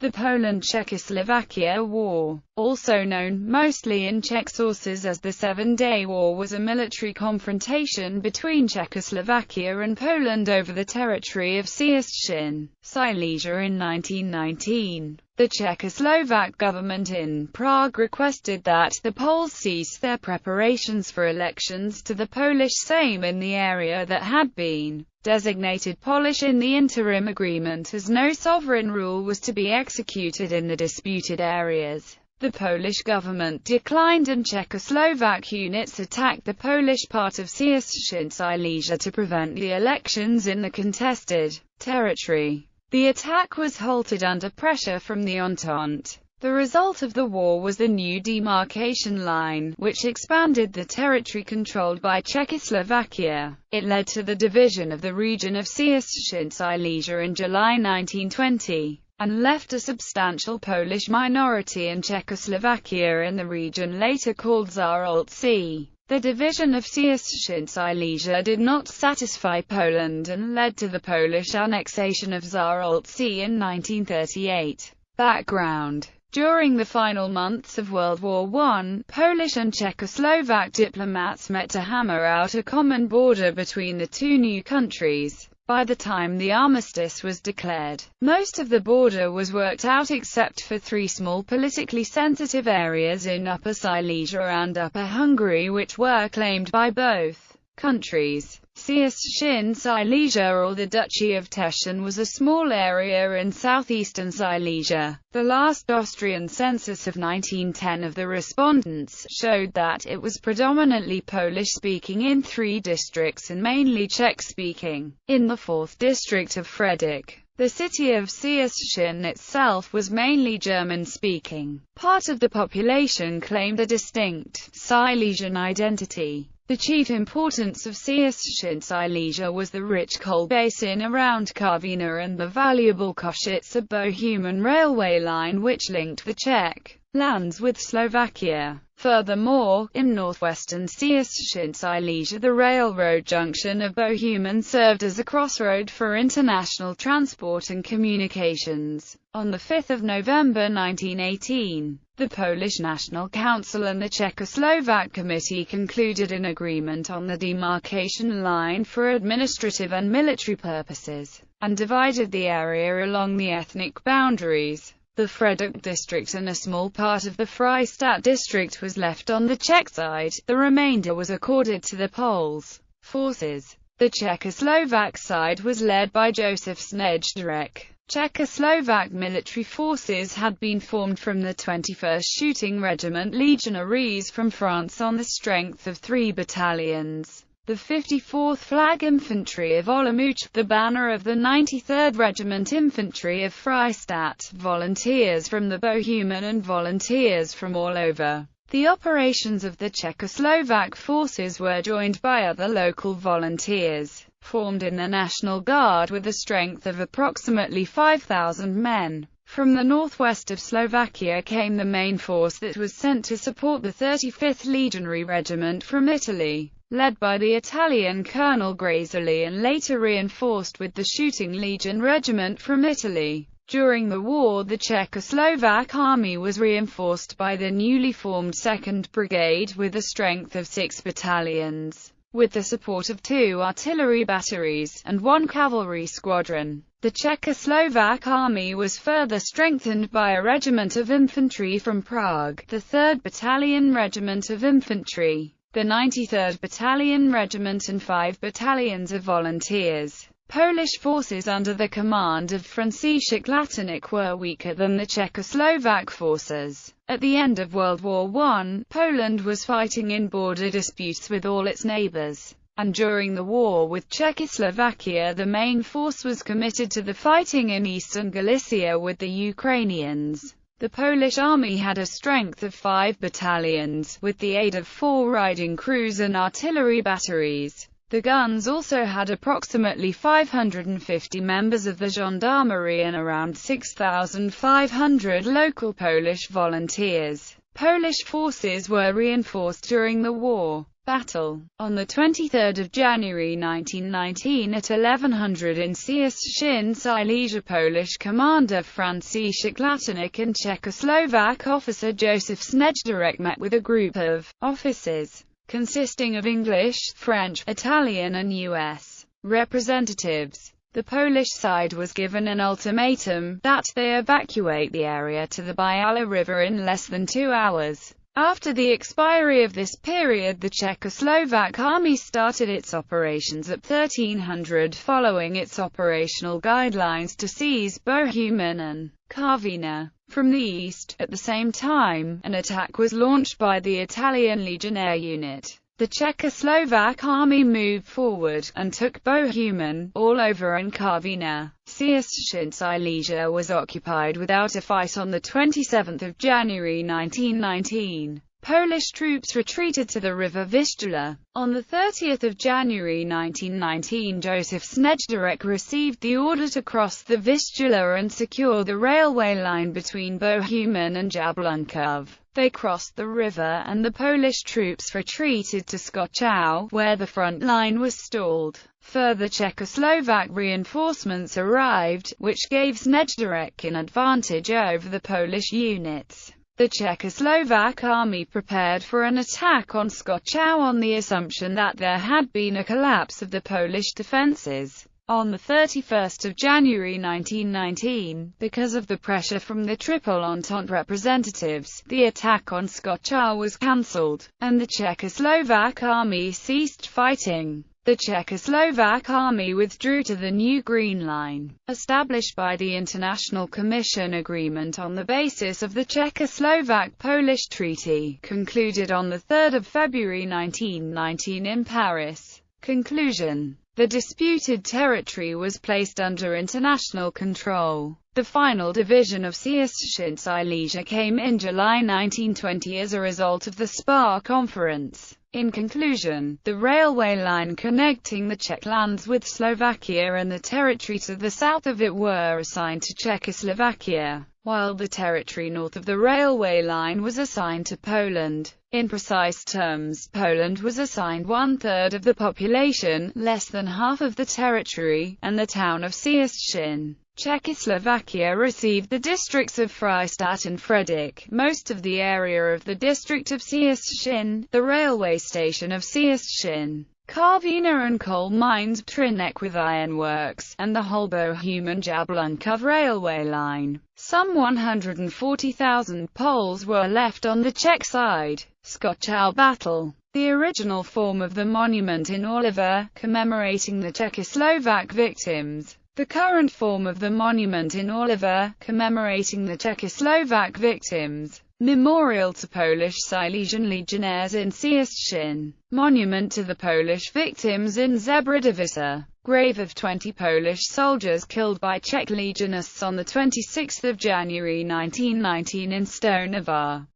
The Poland-Czechoslovakia War, also known, mostly in Czech sources, as the Seven-Day War, was a military confrontation between Czechoslovakia and Poland over the territory of Cieszyn Silesia in 1919. The Czechoslovak government in Prague requested that the Poles cease their preparations for elections to the Polish Sejm in the area that had been designated Polish in the interim agreement, as no sovereign rule was to be executed in the disputed areas. The Polish government declined, and Czechoslovak units attacked the Polish part of Cieszyn Silesia to prevent the elections in the contested territory. The attack was halted under pressure from the Entente. The result of the war was the new demarcation line, which expanded the territory controlled by Czechoslovakia. It led to the division of the region of Cieszyn Silesia in July 1920, and left a substantial Polish minority in Czechoslovakia in the region later called Zárolci. The division of Cieszyn Silesia did not satisfy Poland and led to the Polish annexation of Zárolci in 1938. Background: during the final months of World War I, Polish and Czechoslovak diplomats met to hammer out a common border between the two new countries. By the time the armistice was declared, most of the border was worked out except for three small politically sensitive areas in Upper Silesia and Upper Hungary, which were claimed by both countries. Cieszyn Silesia, or the Duchy of Cieszyn, was a small area in southeastern Silesia. The last Austrian census of 1910 of the respondents showed that it was predominantly Polish-speaking in 3 districts and mainly Czech-speaking in the 4th district of Frederick. The city of Cieszyn itself was mainly German-speaking. Part of the population claimed a distinct Silesian identity. The chief importance of Cieszyn Silesia was the rich coal basin around Karviná and the valuable Košice-Bohumín railway line, which linked the Czech lands with Slovakia. Furthermore, in northwestern Cieszyn Silesia, the railroad junction of Bohumín served as a crossroad for international transport and communications. On 5 November 1918, the Polish National Council and the Czechoslovak Committee concluded an agreement on the demarcation line for administrative and military purposes, and divided the area along the ethnic boundaries. The Frederick district and a small part of the Freistadt district was left on the Czech side. The remainder was accorded to the Poles forces. The Czechoslovak side was led by Josef Snežďárek. Czechoslovak military forces had been formed from the 21st Shooting Regiment Legionaries from France on the strength of 3 battalions. The 54th Flag Infantry of Olomouc, the banner of the 93rd Regiment Infantry of Freistadt, volunteers from the Bohumín and volunteers from all over. The operations of the Czechoslovak forces were joined by other local volunteers, formed in the National Guard with a strength of approximately 5,000 men. From the northwest of Slovakia came the main force that was sent to support the 35th Legionary Regiment from Italy, led by the Italian Colonel Grazioli, and later reinforced with the Shooting Legion Regiment from Italy. During the war, the Czechoslovak Army was reinforced by the newly formed 2nd Brigade with a strength of 6 battalions, with the support of 2 artillery batteries, and 1 cavalry squadron. The Czechoslovak Army was further strengthened by a regiment of infantry from Prague, the 3rd Battalion Regiment of Infantry, the 93rd Battalion Regiment, and 5 battalions of volunteers. Polish forces under the command of Franciszek Latanek were weaker than the Czechoslovak forces. At the end of World War I, Poland was fighting in border disputes with all its neighbors, and during the war with Czechoslovakia the main force was committed to the fighting in eastern Galicia with the Ukrainians. The Polish army had a strength of 5 battalions, with the aid of 4 riding crews and artillery batteries. The guns also had approximately 550 members of the gendarmerie and around 6,500 local Polish volunteers. Polish forces were reinforced during the war Battle. On 23 January 1919 at 1100 in Cieszyn Silesia, Polish commander Franciszek Latanek and Czechoslovak officer Joseph Snejdarek met with a group of officers consisting of English, French, Italian and U.S. representatives. The Polish side was given an ultimatum that they evacuate the area to the Biala River in less than 2 hours. After the expiry of this period, the Czechoslovak Army started its operations at 1300, following its operational guidelines to seize Bohumín and Karviná. From the east, at the same time, an attack was launched by the Italian Legionnaire unit. The Czechoslovak Army moved forward, and took Bohumín, all over and Karviná. Cieszyn Silesia was occupied without a fight on 27 January 1919. Polish troops retreated to the river Vistula. On 30 January 1919 Joseph Snejdarek received the order to cross the Vistula and secure the railway line between Bohumín and Jablunkov. They crossed the river, and the Polish troops retreated to Skoczów, where the front line was stalled. Further Czechoslovak reinforcements arrived, which gave Snejdarek an advantage over the Polish units. The Czechoslovak Army prepared for an attack on Skoczów on the assumption that there had been a collapse of the Polish defences. On 31 January 1919, because of the pressure from the Triple Entente representatives, the attack on Skoczów was cancelled, and the Czechoslovak Army ceased fighting. The Czechoslovak Army withdrew to the new Green Line, established by the International Commission Agreement on the basis of the Czechoslovak-Polish Treaty, concluded on 3 February 1919 in Paris. Conclusion. The disputed territory was placed under international control. The final division of Cieszyn Silesia came in July 1920 as a result of the Spa Conference. In conclusion, the railway line connecting the Czech lands with Slovakia and the territory to the south of it were assigned to Czechoslovakia, while the territory north of the railway line was assigned to Poland. In precise terms, Poland was assigned 1/3 of the population, less than half of the territory, and the town of Cieszyn. Czechoslovakia received the districts of Freistadt and Frederick, most of the area of the district of Cieszyn, the railway station of Cieszyn, Karviná and coal mines, Třinec with ironworks, and the whole Bohumín-Jablunkov railway line. Some 140,000 Poles were left on the Czech side. Skoczów battle. The original form of the monument in Oliva, commemorating the Czechoslovak victims. The current form of the monument in Oliva, commemorating the Czechoslovak victims. Memorial to Polish Silesian Legionnaires in Cieszyn. Monument to the Polish victims in Zebradivica. Grave of 20 Polish soldiers killed by Czech Legionists on 26 January 1919 in Stonovar.